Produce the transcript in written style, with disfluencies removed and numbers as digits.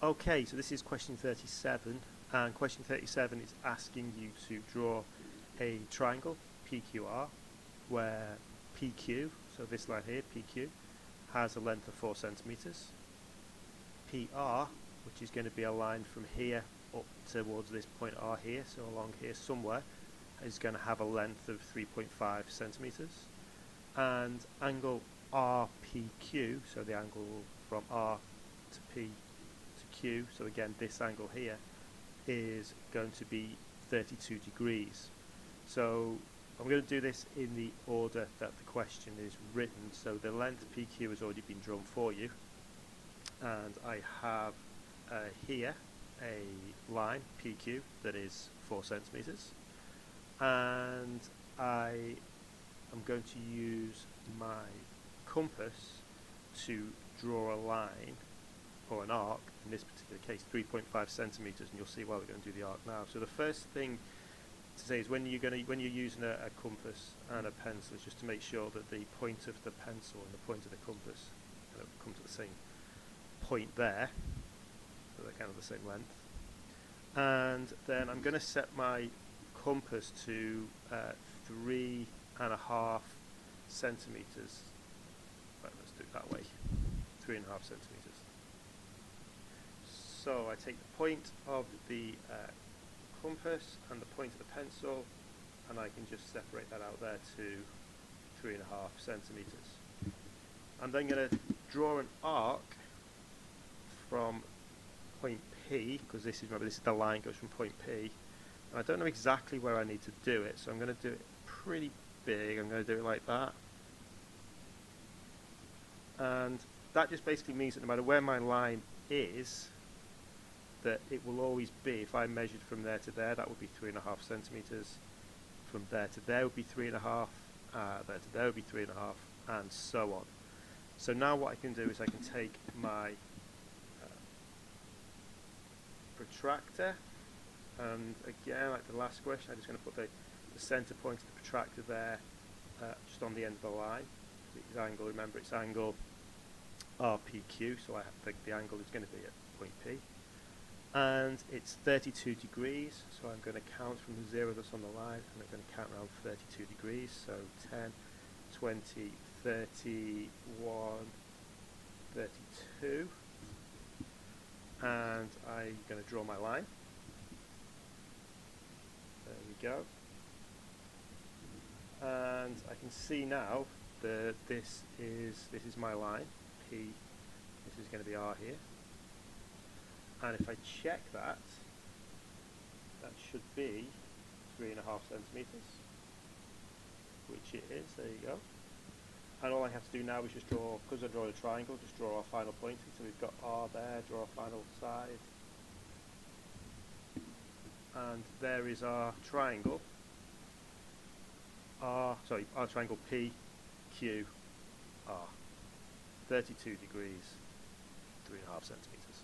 Okay, so this is question 37, and question 37 is asking you to draw a triangle, PQR, where PQ, so this line here, PQ, has a length of 4 centimeters. PR, which is going to be a line from here up towards this point R here, so along here somewhere, is going to have a length of 3.5 centimeters. And angle RPQ, so the angle from R to P to Q, so again this angle here, is going to be 32 degrees. So I'm going to do this in the order that the question is written. So the length PQ has already been drawn for you, and I have here a line PQ that is 4 centimeters, and I am going to use my compass to draw a line or an arc, in this particular case 3.5 centimeters, and you'll see why we're going to do the arc now. So the first thing to say is when you're using a compass and a pencil is just to make sure that the point of the pencil and the point of the compass kind of come to the same point there, so they're kind of the same length. And then I'm going to set my compass to 3.5 centimeters. Right, let's do it that way. 3.5 centimeters. So I take the point of the compass and the point of the pencil, and I can just separate that out there to 3.5 centimeters. I'm then going to draw an arc from point P, because this is the line goes from point P, and I don't know exactly where I need to do it, so I'm going to do it pretty big. I'm going to do it like that, and that just basically means that no matter where my line is, that it will always be, if I measured from there to there, that would be 3.5 centimeters. From there to there would be 3.5. There to there would be 3.5, and so on. So now what I can do is I can take my protractor, and again, like the last question, I'm just going to put the center point of the protractor there, just on the end of the line. The angle, remember, it's angle RPQ, so I think the angle is going to be at point P. And it's 32 degrees, so I'm going to count from the 0 that's on the line, and I'm going to count around 32 degrees, so 10, 20, 31, 32, and I'm going to draw my line. There we go. And I can see now that this is my line, P, this is going to be R here. And if I check that, that should be 3.5 centimeters, which it is. There you go. And all I have to do now is just draw, because I'm drawing a triangle, just draw our final point. So we've got R there, draw our final side. And there is our triangle. Our triangle P, Q, R. 32 degrees, 3.5 centimeters.